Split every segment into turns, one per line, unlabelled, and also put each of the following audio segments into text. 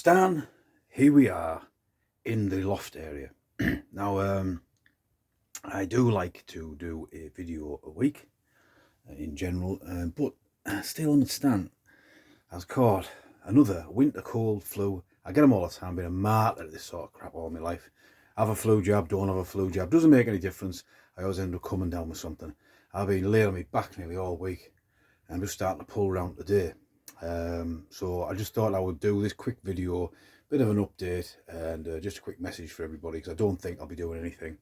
Stan, here we are in the loft area. Now, I do like to do a video a week in general, but still understand I've caught another winter cold flu. I get them all the time, been a martyr at this sort of crap all my life. Have a flu jab, don't have a flu jab, doesn't make any difference. I always end up coming down with something. I've been laying on my back nearly all week. I'm just starting to pull around today. So I just thought I would do this quick video, bit of an update, and just a quick message for everybody, because I don't think I'll be doing anything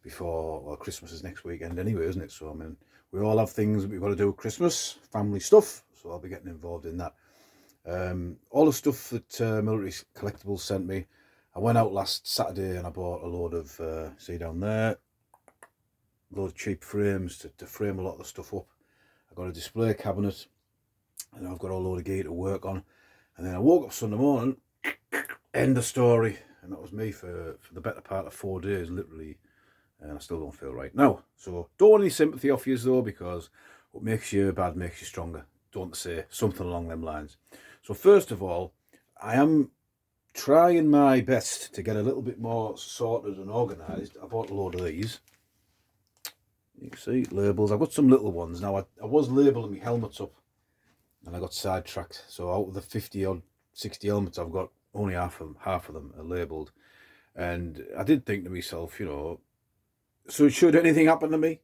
before, well, Christmas is next weekend anyway, isn't it? So I mean, we all have things that we've got to do at Christmas, family stuff, so I'll be getting involved in that. All the stuff that Military Collectibles sent me, I went out last Saturday and I bought a load of, see down there, a load of cheap frames to frame a lot of the stuff up. I got a display cabinet, and I've got a load of gear to work on. And then I woke up Sunday morning, end of story, and that was me for the better part of 4 days, literally, and I still don't feel right now. So don't want any sympathy off you though, because what makes you bad makes you stronger, don't say, something along them lines. So first of all, I am trying my best to get a little bit more sorted and organised. I bought a load of these. You can see labels. I've got some little ones. Now I was labelling my helmets up and I got sidetracked. So out of the 50 or 60 helmets I've got, only half of them are labelled. And I did think to myself, you know, so should anything happen to me?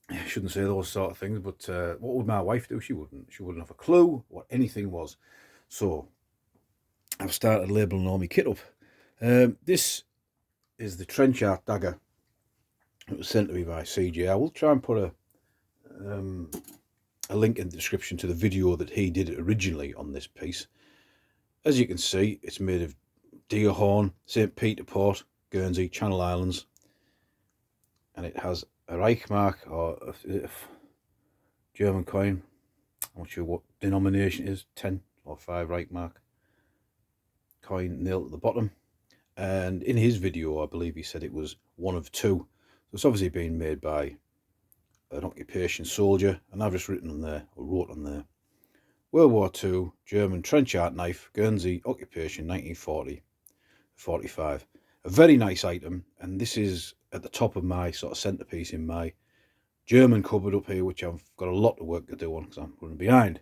I shouldn't say those sort of things, but what would my wife do? She wouldn't have a clue what anything was. So I've started labelling all my kit up. This is the Trenchard dagger. It was sent to me by CJ. I will try and put a link in the description to the video that he did originally on this piece. As you can see, it's made of deer horn, St. Peter Port, Guernsey, Channel Islands, and it has a Reich mark, or a German coin. I'm not sure what denomination it is, 10 or 5 Reich mark coin nailed at the bottom. And in his video, I believe he said it was one of two. So it's obviously been made by an occupation soldier, and I've just written on there, or wrote on there, World War II, German Trenchard knife, Guernsey, occupation 1940-45. A very nice item, and this is at the top of my sort of centrepiece in my German cupboard up here, which I've got a lot of work to do on because I'm running behind.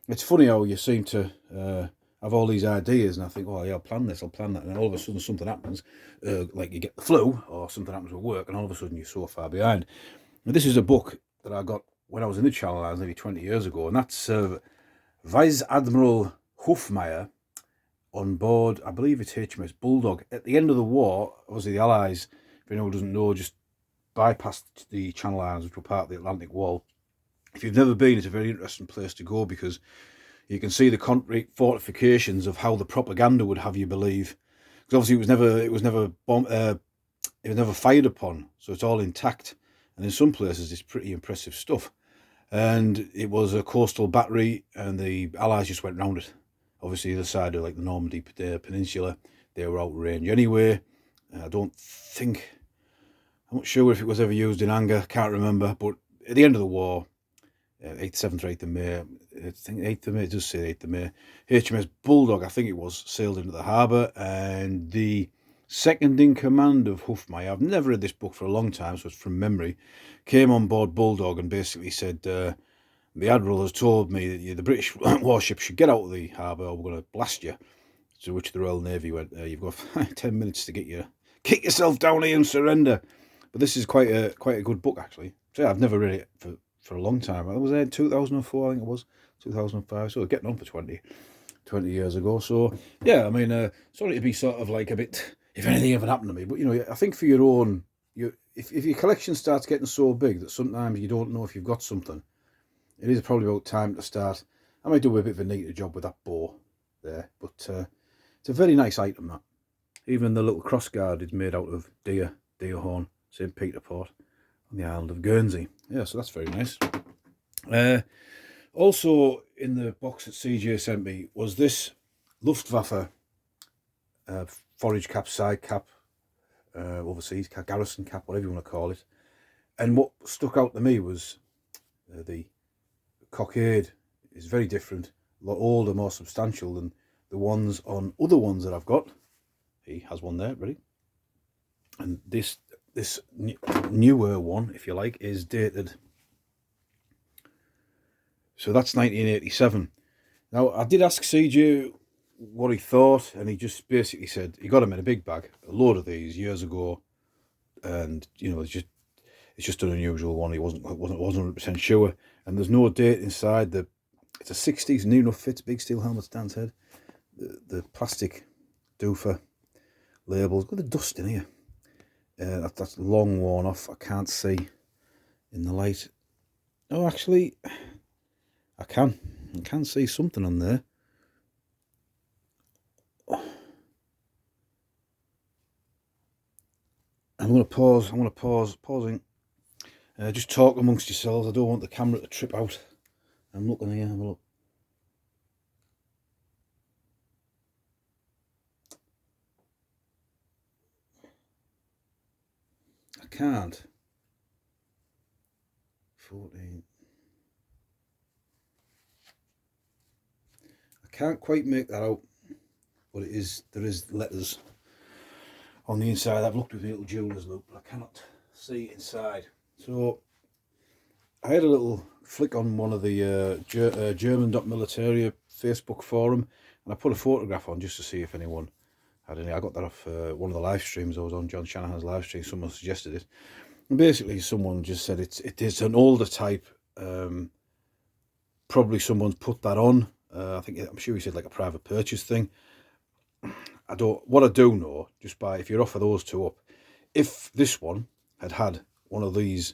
It's funny how you seem to have all these ideas, and I think, oh yeah, I'll plan this, I'll plan that, and then all of a sudden something happens, like you get the flu, or something happens with work, and all of a sudden you're so far behind. And this is a book that I got when I was in the Channel Islands nearly 20 years ago, and that's Vice Admiral Hofmeyr on board, I believe it's HMS Bulldog. At the end of the war, obviously the Allies, if anyone doesn't know, just bypassed the Channel Islands, which were part of the Atlantic Wall. If you've never been, it's a very interesting place to go, because you can see the concrete fortifications of how the propaganda would have you believe. Because obviously it was never fired upon, so it's all intact. And in some places, it's pretty impressive stuff. And it was a coastal battery, and the Allies just went round it. Obviously, the other side of like the Normandy Peninsula, they were out of range anyway. I don't think, I'm not sure if it was ever used in anger, can't remember. But at the end of the war, 7th or 8th of May, I think 8th of May, it does say 8th of May, HMS Bulldog, I think it was, sailed into the harbour, and the second in command of Hofmeyr, I've never read this book for a long time, so it's from memory, came on board Bulldog and basically said, the Admiral has told me that the British warship should get out of the harbour or we're going to blast you. To which the Royal Navy went, you've got 10 minutes to get yourself down here and surrender. But this is quite a good book, actually. So yeah, I've never read it for a long time. I was there in 2004, I think it was, 2005, so getting on for 20 years ago. So yeah, I mean, sorry to be sort of like a bit, if anything ever happened to me, but you know, I think for your own, if your collection starts getting so big that sometimes you don't know if you've got something, it is probably about time to start. I might do a bit of a neater job with that bow there, but it's a very nice item, that. Even the little crossguard is made out of deer horn, St. Peter Port, on the island of Guernsey. Yeah, so that's very nice. Also in the box that CJ sent me was this Luftwaffe forage cap, side cap, overseas cap, garrison cap, whatever you want to call it. And what stuck out to me was the cockade is very different, a lot older, more substantial than the ones on other ones that I've got. He has one there, ready? And this newer one, if you like, is dated. So that's 1987. Now, I did ask CJ what he thought, and he just basically said he got them in a big bag, a load of these years ago, and you know, it's just an unusual one. He wasn't 100% sure, and there's no date inside. It's a 60s, new enough fits, big steel helmet, Stan's head. The plastic doofer labels, got the dust in here. That's long worn off. I can't see in the light. Oh, actually, I can see something on there. I'm going to pausing. Just talk amongst yourselves. I don't want the camera to trip out. I'm looking here. Have a look. I can't. 14. I can't quite make that out, but it is. There is letters on the inside. I've looked with a little jeweler's loop, but I cannot see inside. So I had a little flick on one of the German.militaria Facebook forum, and I put a photograph on just to see if anyone had any. I got that off one of the live streams I was on, John Shanahan's live stream. Someone suggested it, and basically someone just said it is an older type. Probably someone's put that on. I'm sure he said like a private purchase thing. What I do know, just by if you offer those two up, if this one had one of these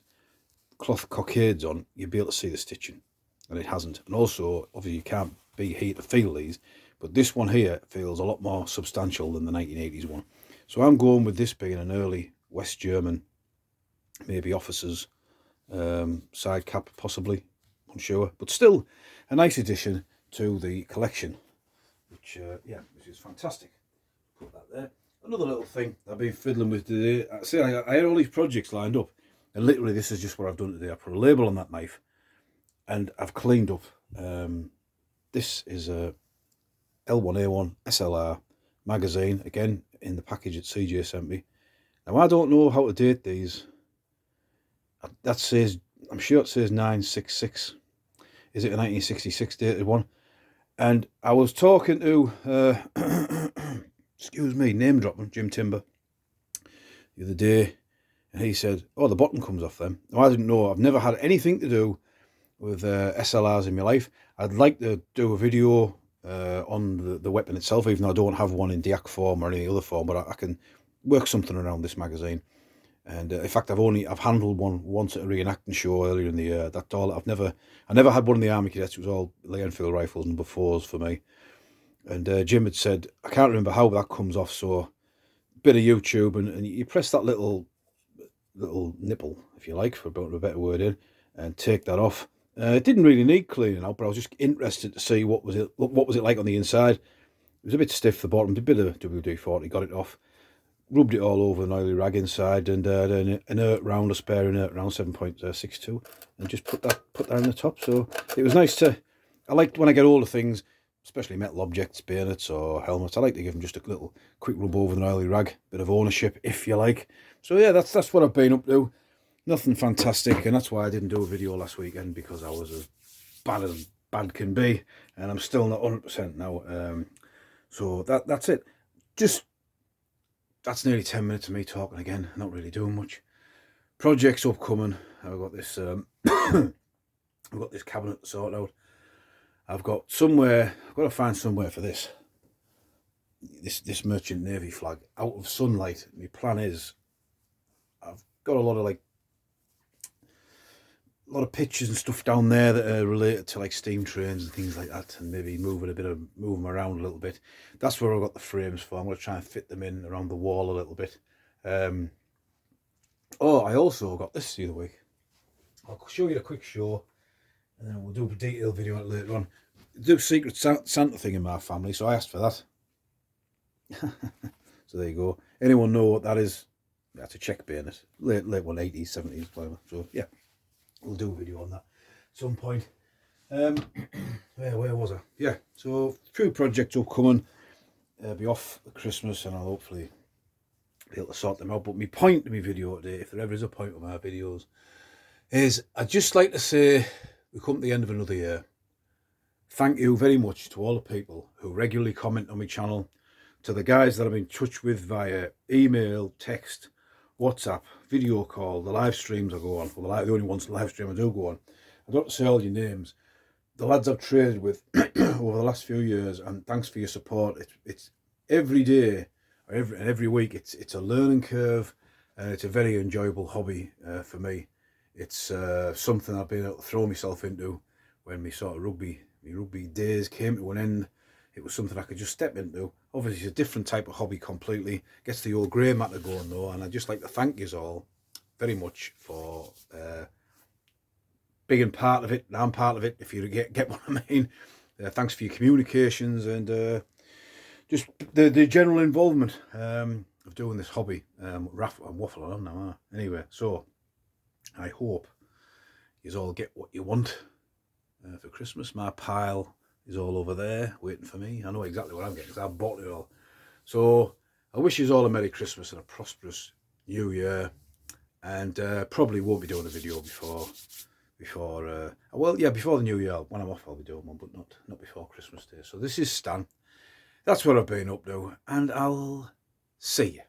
cloth cockades on, you'd be able to see the stitching, and it hasn't. And also, obviously, you can't be here to feel these, but this one here feels a lot more substantial than the 1980s one. So I'm going with this being an early West German, maybe officers side cap, possibly, unsure, but still a nice addition to the collection, which is fantastic. Put that there. Another little thing I've been fiddling with today. I had all these projects lined up, and literally this is just what I've done today. I put a label on that knife, and I've cleaned up. This is a L1A1 SLR magazine, again in the package that CJ sent me. Now I don't know how to date these. That says, I'm sure it says 966. Is it a 1966 dated one? And I was talking to, excuse me, name dropping, Jim Timber, the other day, and he said, oh, the bottom comes off them. Now, I didn't know. I've never had anything to do with SLRs in my life. I'd like to do a video on the weapon itself, even though I don't have one in DIAC form or any other form, but I can work something around this magazine. And in fact, I've handled one once at a reenacting show earlier in the year. That's all. I never had one in the Army Cadets. It was all Lee Enfield rifles and befores for me. And Jim had said, I can't remember how that comes off. So a bit of YouTube, and you press that little nipple, if you like, for a better word in, and take that off. It didn't really need cleaning out, but I was just interested to see what was it like on the inside. It was a bit stiff, the bottom, did a bit of WD-40, got it off. Rubbed it all over an oily rag inside, and an inert round, a spare inert round 7.62, and just put that in the top. So it was nice to. I like when I get older things, especially metal objects, bayonets or helmets. I like to give them just a little quick rub over with an oily rag, bit of ownership, if you like. So yeah, that's what I've been up to. Nothing fantastic, and that's why I didn't do a video last weekend, because I was as bad can be, and I'm still not 100% now. So that's it. That's nearly 10 minutes of me talking again, not really doing much. Projects upcoming. I've got this I've got this cabinet to sort out. I've got to find somewhere for this Merchant Navy flag out of sunlight. My plan is, I've got a lot of pictures and stuff down there that are related to like steam trains and things like that, and maybe move them around a little bit. That's where I've got the frames for. I'm going to try and fit them in around the wall a little bit. I also got this the other week. I'll show you a quick show, and then we'll do a detailed video on it later on. Do Secret Santa thing in my family, so I asked for that. So there you go. Anyone know what that is? That's a Czech bayonet, late 80s, 70s, whatever. So yeah, we'll do a video on that at some point. Where was I? Yeah, so few projects upcoming. be off at Christmas, and I'll hopefully be able to sort them out. But my point of my video today, if there ever is a point of my videos, is I'd just like to say we come to the end of another year. Thank you very much to all the people who regularly comment on my channel, to the guys that I'm in touch with via email, text, WhatsApp, video call, the live streams I go on, well, the only ones live stream I do go on. I don't say all your names. The lads I've traded with over the last few years, and thanks for your support. It's every day or every week. It's a learning curve, and it's a very enjoyable hobby for me. It's something I've been able to throw myself into when my sort of rugby days came to an end. It was something I could just step into. Obviously, it's a different type of hobby completely. Gets the old grey matter going though, and I'd just like to thank you all very much for being part of it. I'm part of it, if you get what I mean. Thanks for your communications and just the general involvement of doing this hobby. I'm waffling on now. Anyway, so I hope you all get what you want for Christmas. My pile is all over there waiting for me. I know exactly what I'm getting because I bought it all. So I wish you all a Merry Christmas and a prosperous New Year. And probably won't be doing a video before the New Year. When I'm off I'll be doing one, but not before Christmas Day. So this is Stan. That's what I've been up to, and I'll see you.